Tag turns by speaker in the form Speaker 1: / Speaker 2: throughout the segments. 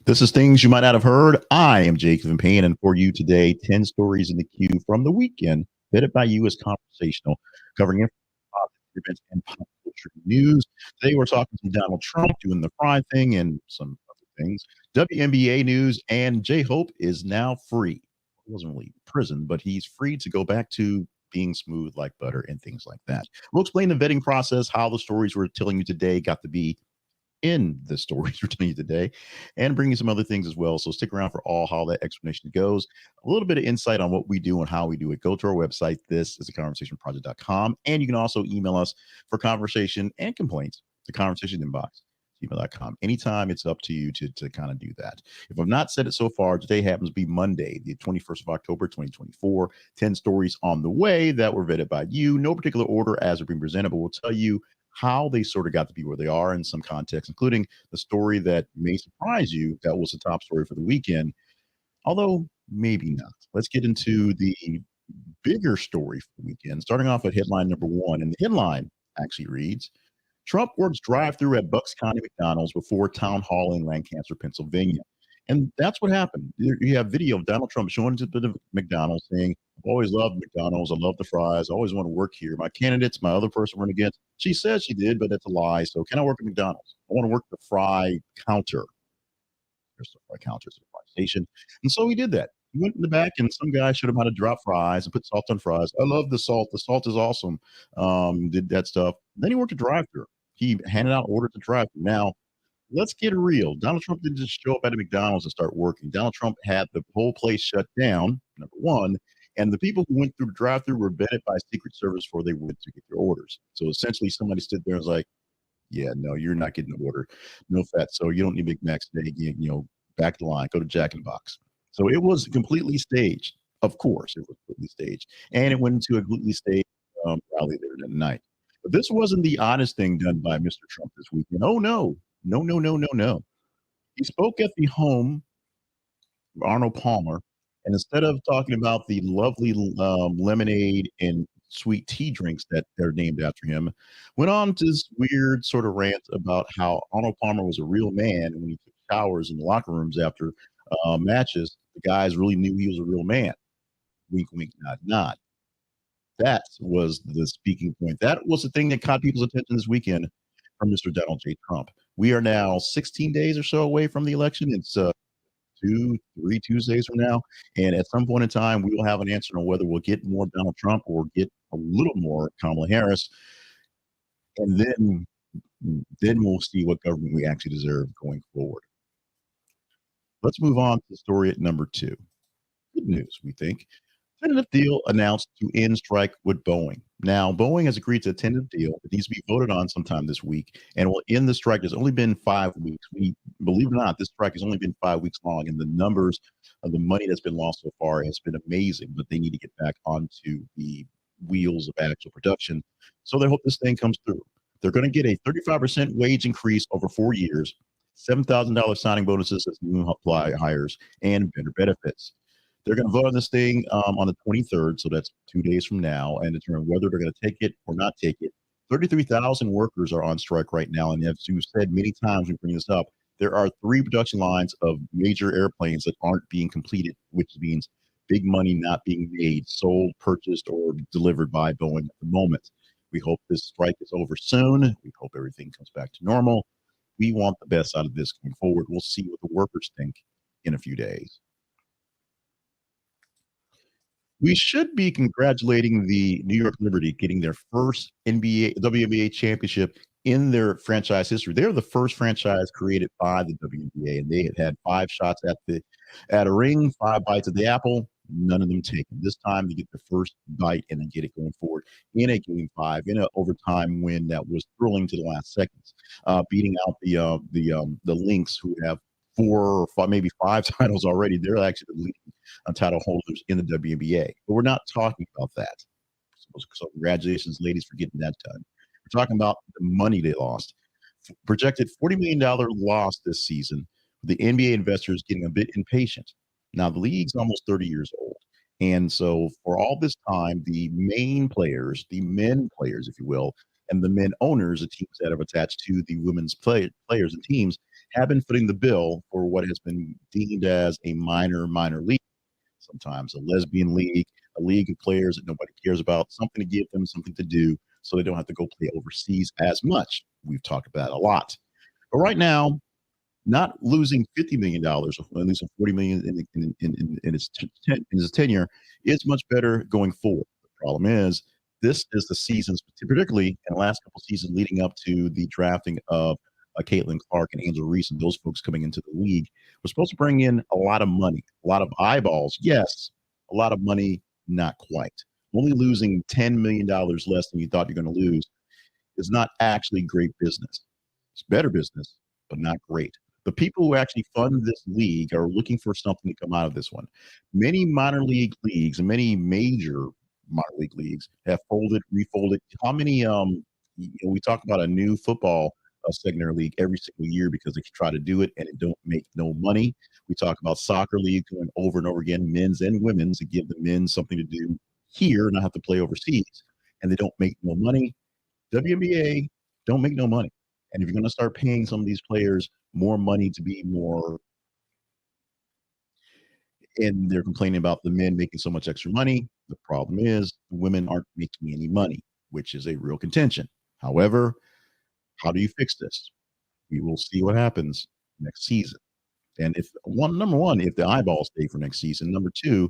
Speaker 1: This is Things You Might Not Have Heard. I am Jacob Payne, and for you today, 10 stories in the queue from the weekend, vetted by you as conversational, covering events and pop culture news. Today, we're talking to Donald Trump doing the fry thing and some other things. WNBA news, and J Hope is now free. He wasn't really in prison, but he's free to go back to being smooth like butter and things like that. We'll explain the vetting process, how the stories we're telling you today got to be in the stories we're telling you today, and bring you some other things as well. So stick around for all how that explanation goes. A little bit of insight on what we do and how we do it. Go to our website. This is theconversationproject.com. And you can also email us for conversation and complaints. The conversation inbox, gmail.com. Anytime, it's up to you to kind of do that. If I've not said it so far, today happens to be Monday, the 21st of October, 2024. 10 stories on the way that were vetted by you. No particular order as they're being presented, but we'll tell you how they sort of got to be where they are in some context, including the story that may surprise you that was the top story for the weekend, although maybe not. Let's get into the bigger story for the weekend, starting off at headline number one. And the headline actually reads, Trump works drive-thru at Bucks County McDonald's before town hall in Lancaster, Pennsylvania. And that's what happened. You have video of Donald Trump showing to the McDonald's saying, I've always loved McDonald's. I love the fries. I always want to work here. My candidates, my other person running against, she says she did, but that's a lie. So can I work at McDonald's? I want to work the fry counter. There's the fry counter, the fry station. And so he did that. He went in the back, and some guy showed him how to drop fries and put salt on fries. I love the salt. The salt is awesome. Did that stuff. Then he worked a drive-thru. He handed out orders to drive-thru. Now, let's get real. Donald Trump didn't just show up at a McDonald's and start working. Donald Trump had the whole place shut down, number one, and the people who went through the drive-thru were vetted by Secret Service before they went to get their orders. So essentially, somebody stood there and was like, "Yeah, no, you're not getting the order. No fat. So you don't need Big Macs today. Back the line. Go to Jack in the Box." So it was completely staged. Of course, it was completely staged, and it went into a completely staged rally there that night. But this wasn't the honest thing done by Mr. Trump this weekend. Oh no, no, no, no, no, no. He spoke at the home of Arnold Palmer, and instead of talking about the lovely lemonade and sweet tea drinks that are named after him, went on to this weird sort of rant about how Arnold Palmer was a real man. And when he took showers in the locker rooms after matches, the guys really knew he was a real man. Wink, wink, nod, nod. That was the speaking point. That was the thing that caught people's attention this weekend from Mr. Donald J. Trump. We are now 16 days or so away from the election. It's 3 Tuesdays from now. And at some point in time, we will have an answer on whether we'll get more Donald Trump or get a little more Kamala Harris. And then we'll see what government we actually deserve going forward. Let's move on to the story at number two. Good news, we think. Tentative deal announced to end strike with Boeing. Now, Boeing has agreed to a tentative deal. It needs to be voted on sometime this week and will end the strike. There's only been 5 weeks. Believe it or not, this strike has only been 5 weeks long, and the numbers of the money that's been lost so far has been amazing, but they need to get back onto the wheels of actual production. So they hope this thing comes through. They're going to get a 35% wage increase over 4 years, $7,000 signing bonuses as new hires, and better benefits. They're going to vote on this thing on the 23rd, so that's 2 days from now, and determine whether they're going to take it or not take it. 33,000 workers are on strike right now, and as you've said many times, we bring this up, there are 3 production lines of major airplanes that aren't being completed, which means big money not being made, sold, purchased, or delivered by Boeing at the moment. We hope this strike is over soon. We hope everything comes back to normal. We want the best out of this going forward. We'll see what the workers think in a few days. We should be congratulating the New York Liberty getting their first WNBA championship in their franchise history. They're the first franchise created by the WNBA, and they had 5 shots at a ring, 5 bites at the apple, none of them taken. This time they get the first bite and then get it going forward in a game 5, in an overtime win that was thrilling to the last seconds, beating out the Lynx, who have 4 or 5, maybe 5 titles already. They're actually the leading title holders in the WNBA. But we're not talking about that. So congratulations, ladies, for getting that done. We're talking about the money they lost. Projected $40 million loss this season. The NBA investors getting a bit impatient. Now, the league's almost 30 years old. And so for all this time, the main players, the men players, if you will, and the men owners, the teams that have attached to the women's players and teams, have been footing the bill for what has been deemed as a minor league, sometimes a lesbian league, a league of players that nobody cares about, something to give them something to do so they don't have to go play overseas as much. We've talked about that a lot. But right now, not losing $50 million or losing $40 million in his tenure is much better going forward. The problem is, this is the seasons, particularly in the last couple of seasons leading up to the drafting of Caitlin Clark and Angel Reese and those folks coming into the league. We're supposed to bring in a lot of money, a lot of eyeballs. Yes, a lot of money, not quite. Only losing $10 million less than you thought you're going to lose is not actually great business. It's better business, but not great. The people who actually fund this league are looking for something to come out of this one. Many minor league leagues and many major minor league leagues have folded, refolded. How many? We talk about a new football secondary league every single year because they try to do it and it don't make no money. We talk about soccer league going over and over again, men's and women's, to give the men something to do here, not have to play overseas, and they don't make no money. WNBA don't make no money. And if you're going to start paying some of these players more money to be more, and they're complaining about the men making so much extra money, the problem is the women aren't making any money, which is a real contention. However, how do you fix this? We will see what happens next season. And if number one, if the eyeballs stay for next season, number two,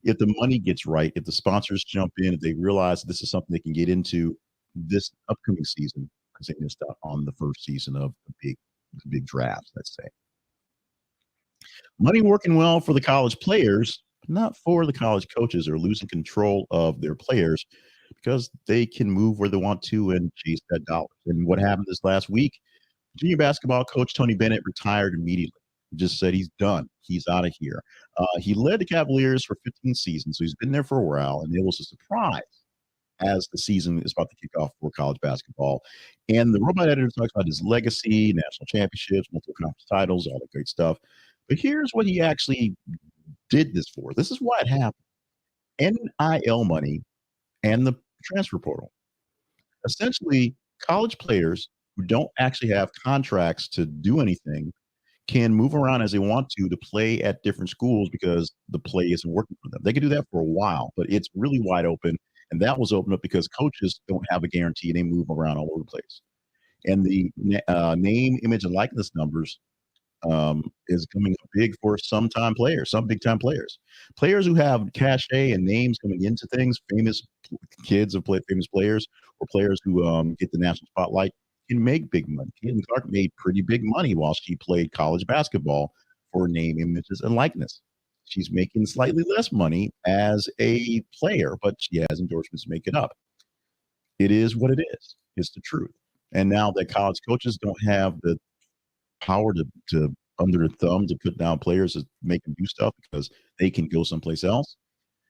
Speaker 1: if the money gets right, if the sponsors jump in, if they realize this is something they can get into this upcoming season, because they missed out on the first season of the big drafts, let's say. Money working well for the college players, but not for the college coaches. Are losing control of their players because they can move where they want to and chase that dollar. And what happened this last week? Junior basketball coach Tony Bennett retired immediately. He just said he's done. He's out of here. He led the Cavaliers for 15 seasons, so he's been there for a while, and it was a surprise as the season is about to kick off for college basketball. And the robot editor talks about his legacy, national championships, multiple conference titles, all that great stuff. But here's what he actually did this for. This is why it happened. NIL money and the transfer portal. Essentially, college players who don't actually have contracts to do anything can move around as they want to play at different schools because the play isn't working for them. They can do that for a while, but it's really wide open. And that was opened up because coaches don't have a guarantee and they move around all over the place. And the name, image, and likeness numbers is coming up big for some big time players. Players who have cachet and names coming into things, famous kids of famous players, or players who get the national spotlight can make big money. Caitlin Clark made pretty big money while she played college basketball for name, images, and likeness. She's making slightly less money as a player, but she has endorsements to make it up. It is what it is. It's the truth. And now that college coaches don't have the power to under their thumb to put down players to make them do stuff because they can go someplace else,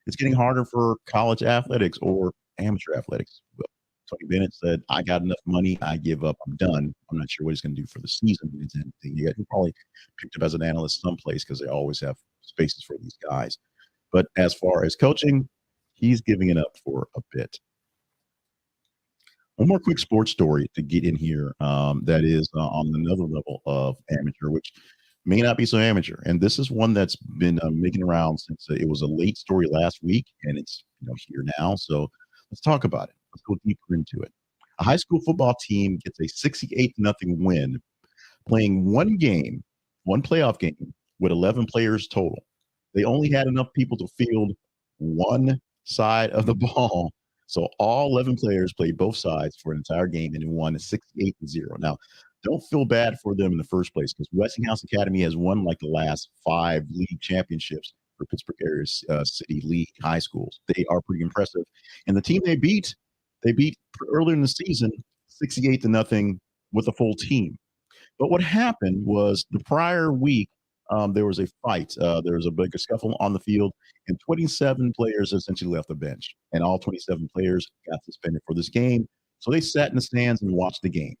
Speaker 1: it's getting harder for college athletics or amateur athletics. Well, Tony Bennett said, I got enough money. I give up. I'm done. I'm not sure what he's going to do for the season. He'll probably picked up as an analyst someplace because they always have spaces for these guys. But as far as coaching, he's giving it up for a bit. One more quick sports story to get in here that is on another level of amateur, which may not be so amateur. And this is one that's been making around since it was a late story last week, and it's here now. So let's talk about it. Let's go deeper into it. A high school football team gets a 68-0 win, playing one playoff game with 11 players total. They only had enough people to field one side of the ball. So all 11 players played both sides for an entire game and won 68-0. Now, don't feel bad for them in the first place because Westinghouse Academy has won like the last 5 league championships for Pittsburgh area city league high schools. They are pretty impressive. And the team they beat earlier in the season 68-0 with a full team. But what happened was the prior week, there was a fight. There was a big scuffle on the field, and 27 players essentially left the bench. And all 27 players got suspended for this game. So they sat in the stands and watched the game.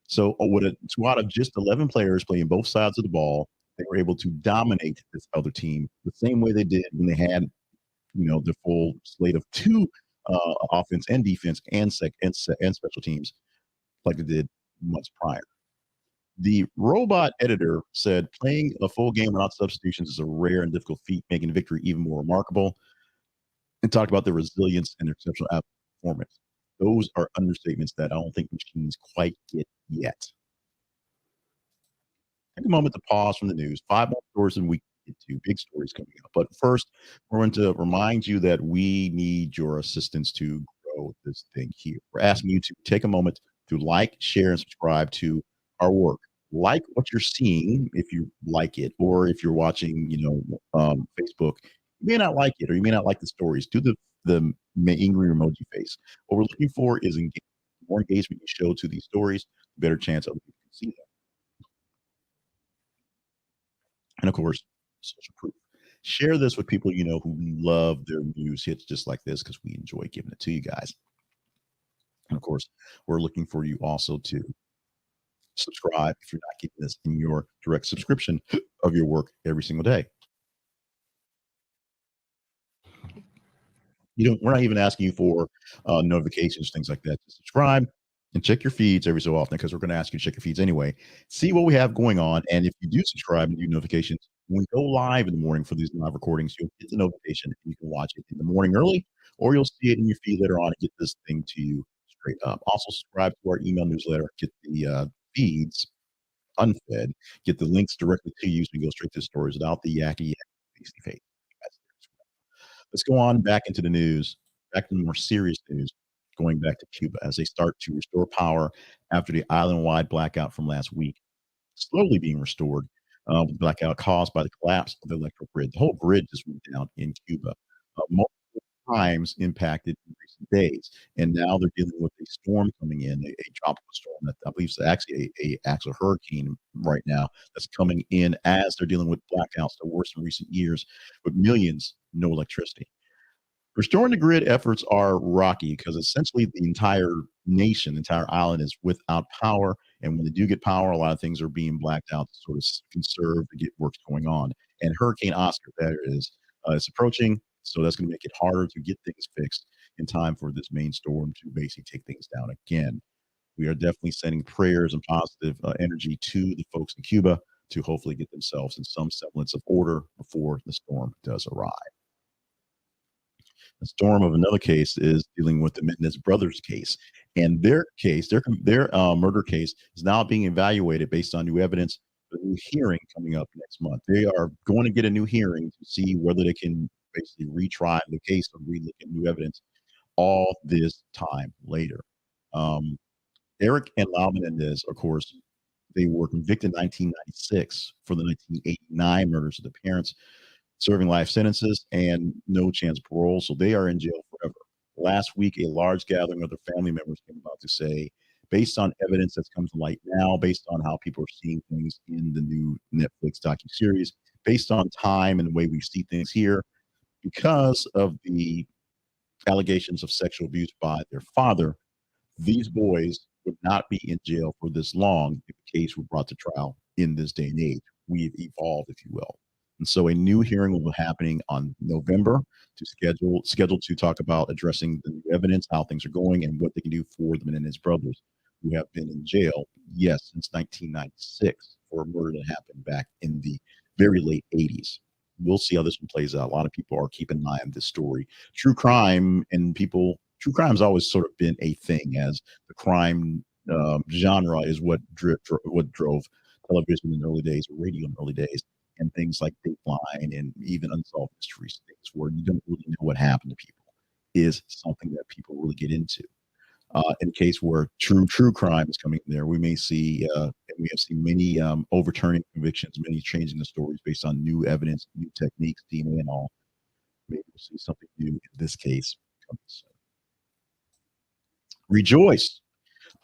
Speaker 1: So with a squad of just 11 players playing both sides of the ball, they were able to dominate this other team the same way they did when they had, the full slate of 2 offense and defense and special teams like they did months prior. The robot editor said playing a full game without substitutions is a rare and difficult feat, making victory even more remarkable, and talked about the resilience and exceptional performance. Those are understatements that I don't think machines quite get yet. Take a moment to pause from the news. Five more stories and we get to big stories coming up. But first, we're going to remind you that we need your assistance to grow this thing here. We're asking you to take a moment to like, share, and subscribe to our work. Like what you're seeing if you like it, or if you're watching, Facebook, you may not like it, or you may not like the stories. Do the angry emoji face. What we're looking for is engagement. The more engagement you show to these stories, the better chance other people can see them. And of course, social proof. Share this with people you know who love their news hits just like this because we enjoy giving it to you guys. And of course, we're looking for you also to subscribe if you're not getting this in your direct subscription of your work every single day. We're not even asking you for notifications, things like that. Just subscribe and check your feeds every so often because we're going to ask you to check your feeds anyway. See what we have going on. And if you do subscribe and do notifications, when we go live in the morning for these live recordings, you'll get the notification and you can watch it in the morning early, or you'll see it in your feed later on and get this thing to you straight up. Also, subscribe to our email newsletter, get the feeds unfed, get the links directly to you so you can go straight to the stories without the yakky face. Let's go on back into the news, back to the more serious news, going back to Cuba as they start to restore power after the island-wide blackout from last week, slowly being restored with blackout caused by the collapse of the electrical grid. The whole grid just went down in Cuba. Multiple times impacted in recent days, and now they're dealing with a storm coming in, a tropical storm that I believe is actually a actual hurricane right now that's coming in as they're dealing with blackouts, the worst in recent years, with millions no electricity. Restoring the grid efforts are rocky because essentially the entire nation, the entire island is without power. And when they do get power, a lot of things are being blacked out to sort of conserve to get works going on. And Hurricane Oscar, that is approaching. So that's going to make it harder to get things fixed in time for this main storm to basically take things down again. We are definitely sending prayers and positive energy to the folks in Cuba to hopefully get themselves in some semblance of order before the storm does arrive. The storm of another case is dealing with the Menendez brothers case, and their case, their murder case, is now being evaluated based on new evidence. A new hearing coming up next month. They are going to get a new hearing to see whether they can basically retry the case or relook at new evidence. All this time later, um, Eric and Lau Menendez, of course, they were convicted in 1996 for the 1989 murders of the parents, serving life sentences and no chance of parole. So they are in jail forever. Last week, a large gathering of their family members came about to say, based on evidence that's come to light now, based on how people are seeing things in the new Netflix docuseries, based on time and the way we see things here, because of the allegations of sexual abuse by their father, these boys would not be in jail for this long if the case were brought to trial in this day and age. We've evolved, if you will. And so a new hearing will be happening on November to scheduled to talk about addressing the new evidence, how things are going, and what they can do for the Menendez brothers who have been in jail, yes, since 1996 for a murder that happened back in the very late 80s. We'll see how this one plays out. A lot of people are keeping an eye on this story. True crime's always sort of been a thing, as the crime genre is what drove television in the early days, or radio in the early days, and things like Dateline and even Unsolved Mysteries, things where you don't really know what happened to people, is something that people really get into. In a case where true crime is coming in there, we may see, and we have seen many overturning convictions, many changing the stories based on new evidence, new techniques, DNA, and all. Maybe we'll see something new in this case coming soon. Rejoice.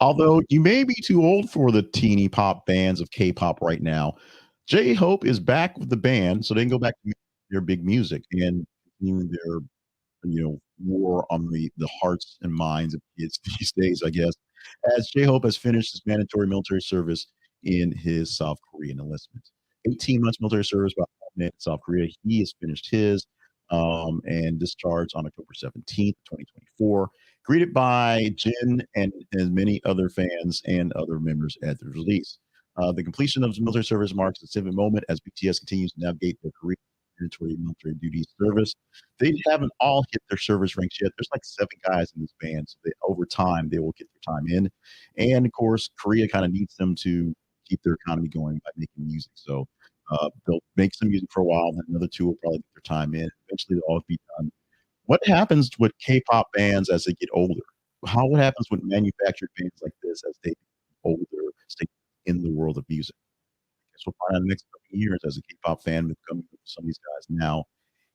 Speaker 1: Although you may be too old for the teeny pop bands of K-pop right now, J Hope is back with the band, so they can go back to their big music and continue their war on the hearts and minds of kids these days, I guess. As J Hope has finished his mandatory military service in his South Korean enlistment. 18 months military service by in South Korea. He has finished his and discharged on October 17th, 2024. Greeted by Jin and many other fans and other members at the release. The completion of military service marks a significant moment as BTS continues to navigate their career mandatory military duty service. They haven't all hit their service ranks yet. There's like 7 guys in this band, so over time they will get their time in. And of course, Korea kind of needs them to keep their economy going by making music. So they'll make some music for a while, then another 2 will probably get their time in. Eventually, they'll all be done. What happens with K-pop bands as they get older? What happens with manufactured bands like this as they get older, stay in the world of music? I guess we'll find out in the next couple of years as a K-pop fan becoming some of these guys now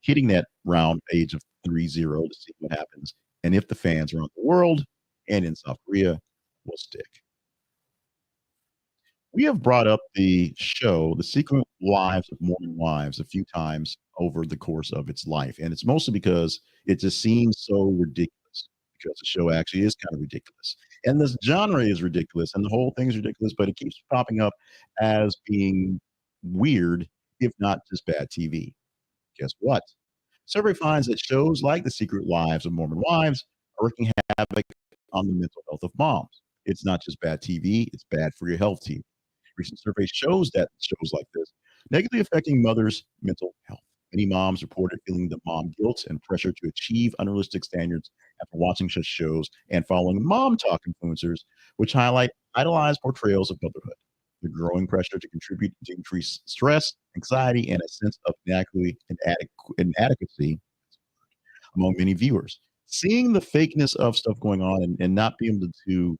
Speaker 1: hitting that round age of 30 to see what happens and if the fans around the world and in South Korea will stick. We have brought up the show, The Secret Lives of Mormon Wives, a few times over the course of its life. And it's mostly because it just seems so ridiculous, because the show actually is kind of ridiculous. And this genre is ridiculous, and the whole thing is ridiculous, but it keeps popping up as being weird, if not just bad TV. Guess what? Survey finds that shows like The Secret Lives of Mormon Wives are wreaking havoc on the mental health of moms. It's not just bad TV, it's bad for your health TV. Recent survey shows that shows like this negatively affecting mothers' mental health. Many moms reported feeling the mom guilt and pressure to achieve unrealistic standards after watching such shows and following mom talk influencers, which highlight idolized portrayals of motherhood. The growing pressure to contribute to increased stress, anxiety, and a sense of inadequacy among many viewers. Seeing the fakeness of stuff going on and not being able to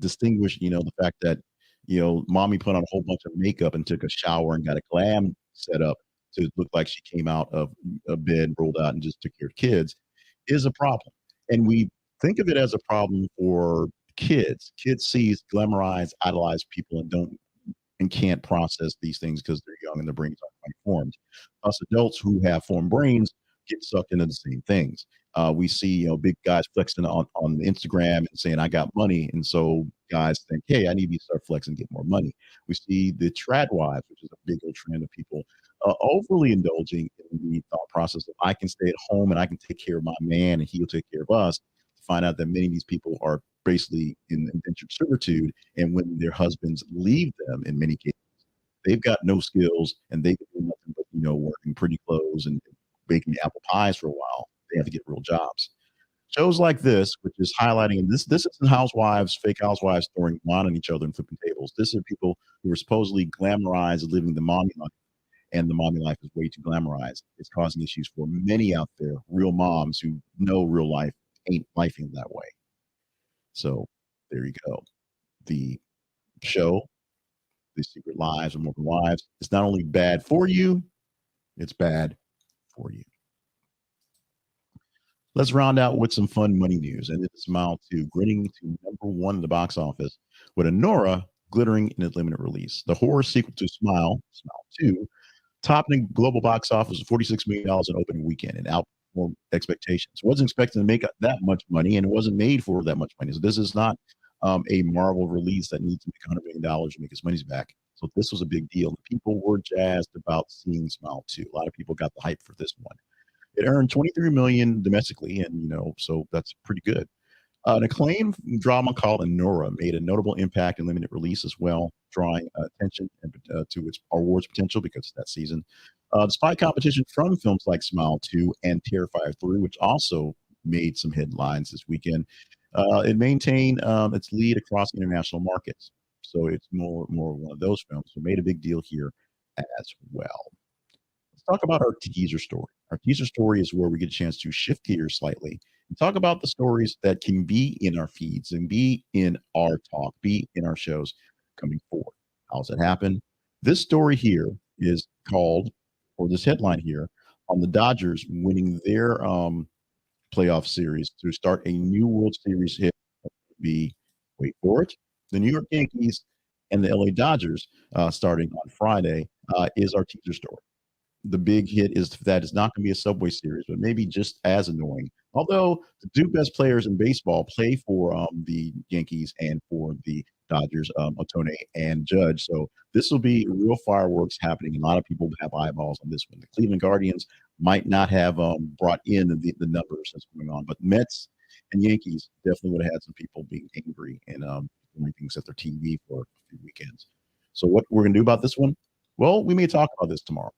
Speaker 1: distinguish, the fact that, mommy put on a whole bunch of makeup and took a shower and got a glam set up to look like she came out of a bed, rolled out, and just took care of kids is a problem. And we think of it as a problem for kids. Kids see glamorized, idolized people and can't process these things because they're young and their brains aren't quite formed. Us adults who have formed brains get sucked into the same things. We see, big guys flexing on Instagram and saying, I got money. And so guys think, hey, I need to start flexing and get more money. We see the trad wives, which is a big old trend of people overly indulging in the thought process of I can stay at home and I can take care of my man and he'll take care of us. To find out that many of these people are basically in indentured servitude. And when their husbands leave them, in many cases, they've got no skills and they can do nothing but, wearing pretty clothes and baking apple pies for a while. They have to get real jobs. Shows like this, which is highlighting, and this isn't housewives, fake housewives throwing wine on each other and flipping tables. This are people who are supposedly glamorized living the mommy life, and the mommy life is way too glamorized. It's causing issues for many out there, real moms who know real life ain't lifing that way. So there you go. The show, The Secret Lives of Mormon Wives, is not only bad for you, it's bad for you. Let's round out with some fun money news, and it's Smile 2 grinning to #1 in the box office with Anora glittering in its limited release. The horror sequel to Smile 2, topping global box office of $46 million in opening weekend and outperformed expectations. Wasn't expecting to make that much money, and it wasn't made for that much money. So this is not a Marvel release that needs to make $100 million to make its money's back. So this was a big deal. People were jazzed about seeing Smile 2. A lot of people got the hype for this one. It earned $23 million domestically, and so that's pretty good. An acclaimed drama called Anora made a notable impact in limited release as well, drawing attention to its awards potential because it's that season. Despite competition from films like Smile 2 and Terrifier 3, which also made some headlines this weekend, it maintained its lead across international markets. So it's more one of those films. So made a big deal here as well. Let's talk about our teaser story. Our teaser story is where we get a chance to shift gears slightly and talk about the stories that can be in our feeds and be in our talk, be in our shows coming forward. How's it happen? This story here is called, or this headline here, on the Dodgers winning their playoff series to start a new World Series hit. Be, wait for it, the New York Yankees and the LA Dodgers starting on Friday is our teaser story. The big hit is that it's not going to be a Subway Series, but maybe just as annoying. Although the two best players in baseball play for the Yankees and for the Dodgers, Otone and Judge. So this will be real fireworks happening. A lot of people have eyeballs on this one. The Cleveland Guardians might not have brought in the numbers that's going on, but Mets and Yankees definitely would have had some people being angry and doing things at their TV for a few weekends. So what we're going to do about this one? Well, we may talk about this tomorrow.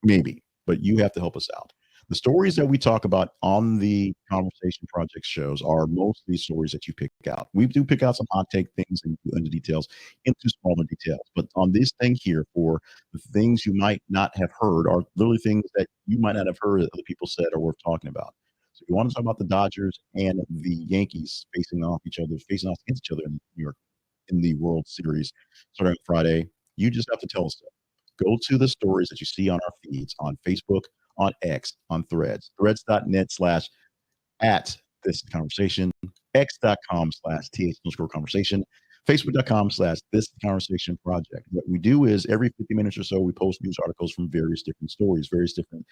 Speaker 1: Maybe, but you have to help us out. The stories that we talk about on the Conversation Project shows are mostly stories that you pick out. We do pick out some hot take things and into details, into smaller details. But on this thing here, for the things you might not have heard, are literally things that you might not have heard that other people said are worth talking about. So if you want to talk about the Dodgers and the Yankees facing off against each other in New York in the World Series starting on Friday, you just have to tell us so. Go to the stories that you see on our feeds on Facebook, on X, on Threads, threads.net slash at this conversation, x.com/th underscore conversation, facebook.com/this conversation project. What we do is every 50 minutes or so, we post news articles from various different stories, various different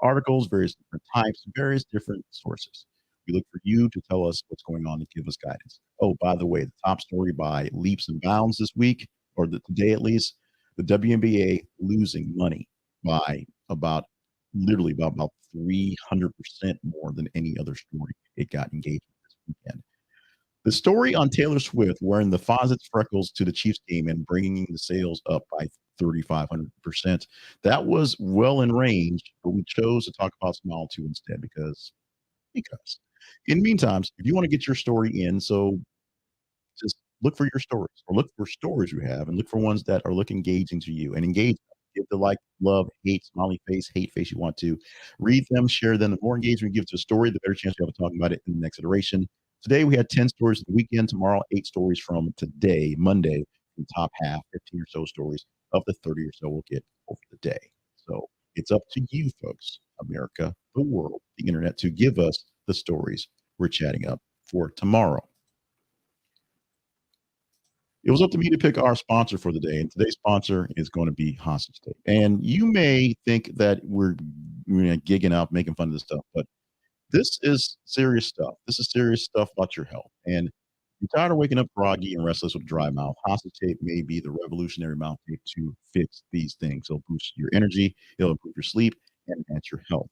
Speaker 1: articles, various different types, various different sources. We look for you to tell us what's going on and give us guidance. Oh, by the way, the top story by leaps and bounds this week, or today at least, the WNBA losing money by literally about 300% more than any other story. It got engagement this weekend. The story on Taylor Swift wearing the Fawcett's freckles to the Chiefs game and bringing the sales up by 3,500%. That was well in range, but we chose to talk about Smile 2 instead because. In the meantime, if you want to get your story in, so just look for your stories or look for stories you have and look for ones that look engaging to you and engage them. Give the like, love, hate, smiley face, hate face you want to. Read them, share them. The more engagement you give to a story, the better chance you have of talking about it in the next iteration. Today we had 10 stories of the weekend. Tomorrow, 8 stories from today, Monday, the top half, 15 or so stories of the 30 or so we'll get over the day. So it's up to you folks, America, the world, the internet, to give us the stories we're chatting up for tomorrow. It was up to me to pick our sponsor for the day, and today's sponsor is going to be Hostage Tape. And you may think that we're gigging out, making fun of this stuff, but this is serious stuff. This is serious stuff about your health. And if you're tired of waking up groggy and restless with a dry mouth, Hostage Tape may be the revolutionary mouth tape to fix these things. It'll boost your energy, it'll improve your sleep, and enhance your health.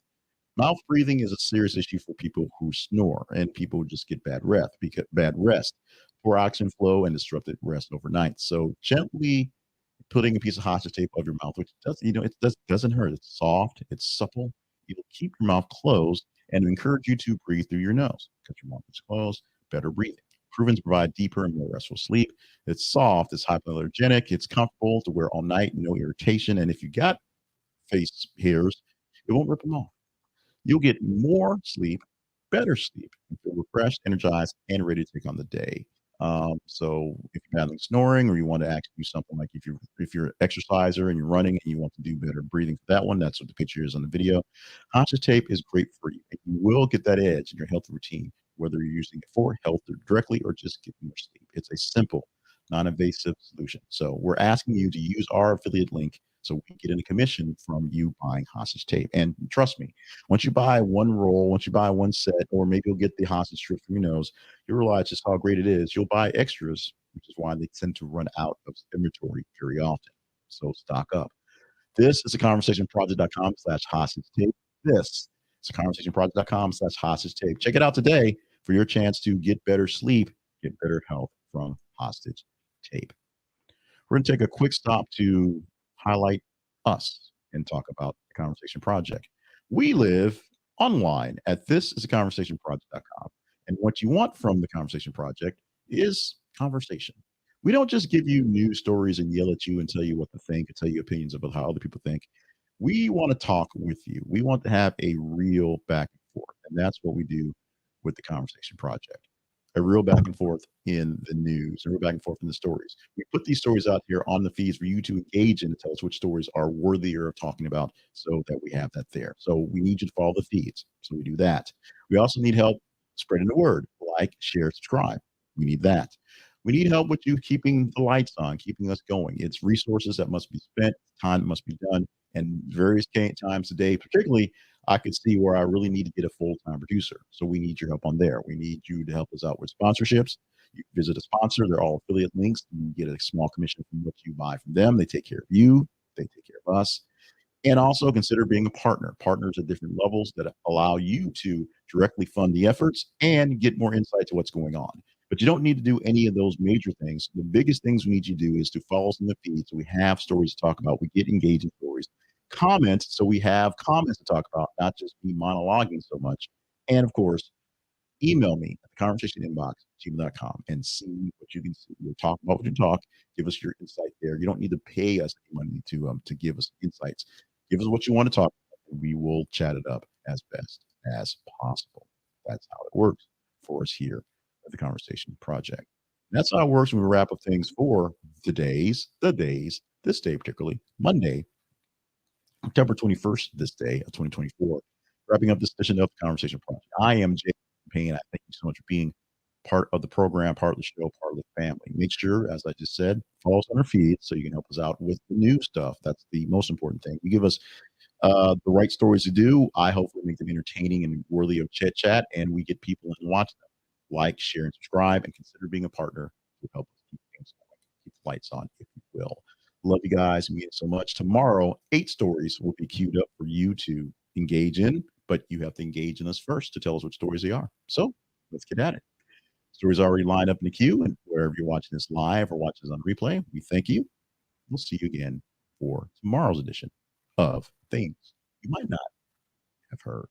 Speaker 1: Mouth breathing is a serious issue for people who snore and people who just get bad rest, poor oxygen flow, and disrupted rest overnight. So gently putting a piece of hostage tape over your mouth, which doesn't hurt. It's soft, it's supple. It'll keep your mouth closed and encourage you to breathe through your nose. Because your mouth is closed, better breathing. Proven to provide deeper and more restful sleep. It's soft, it's hypoallergenic, it's comfortable to wear all night, no irritation. And if you got face hairs, it won't rip them off. You'll get more sleep, better sleep, and feel refreshed, energized, and ready to take on the day. So if you're battling snoring or you want to actually do something like if you're an exerciser and you're running and you want to do better breathing for that one, that's what the picture is on the video. Hostage tape is great for you. And you will get that edge in your health routine, whether you're using it for health or directly or just getting more sleep. It's a simple, non-invasive solution. So we're asking you to use our affiliate link so we get a commission from you buying hostage tape. And trust me, once you buy one roll, once you buy one set, or maybe you'll get the hostage strip from your nose, you'll realize just how great it is. You'll buy extras, which is why they tend to run out of inventory very often. So stock up. This is a conversationproject.com/hostage tape. This is a conversationproject.com/hostage tape. Check it out today for your chance to get better sleep, get better health from hostage tape. We're going to take a quick stop to highlight us and talk about the Conversation Project. We live online at thisisaconversationproject.com. And what you want from the Conversation Project is conversation. We don't just give you news stories and yell at you and tell you what to think and tell you opinions about how other people think. We want to talk with you. We want to have a real back and forth. And that's what we do with the Conversation Project. A real back and forth in the news, a real back and forth in the stories. We put these stories out here on the feeds for you to engage in and tell us which stories are worthier of talking about so that we have that there. So we need you to follow the feeds. So we do that. We also need help spreading the word. Like, share, subscribe. We need that. We need help with you keeping the lights on, keeping us going. It's resources that must be spent, time that must be done, and various times a day, particularly I could see where I really need to get a full-time producer. So we need your help on there. We need you to help us out with sponsorships. You can visit a sponsor. They're all affiliate links. You get a small commission from what you buy from them. They take care of you. They take care of us. And also consider being a partner. Partners at different levels that allow you to directly fund the efforts and get more insight to what's going on. But you don't need to do any of those major things. The biggest things we need you to do is to follow us in the feed so we have stories to talk about. We get engaging stories. Comment so we have comments to talk about, not just me monologuing so much. And of course, email me at the conversation inbox gmail.com and see what you can see. We'll talk about what you talk. Give us your insight there. You don't need to pay us any money to give us insights. Give us what you want to talk about, and we will chat it up as best as possible. That's how it works for us here at the Conversation Project. And that's how it works when we wrap up things for this day particularly, Monday, October 21st, this day of 2024. Wrapping up this edition of the Conversation Project. I am Jay Payne. I thank you so much for being part of the program, part of the show, part of the family. Make sure, as I just said, follow us on our feed so you can help us out with the new stuff. That's the most important thing. You give us the right stories to do. I hopefully make them entertaining and worthy of chit chat, and we get people and watch them. Like, share, and subscribe, and consider being a partner to help us keep things going, keep the lights on, if you will. Love you guys. We so much. Tomorrow, 8 stories will be queued up for you to engage in, but you have to engage in us first to tell us what stories they are. So let's get at it. Stories already lined up in the queue, and wherever you're watching this live or watching this on replay, we thank you. We'll see you again for tomorrow's edition of Things You Might Not Have Heard.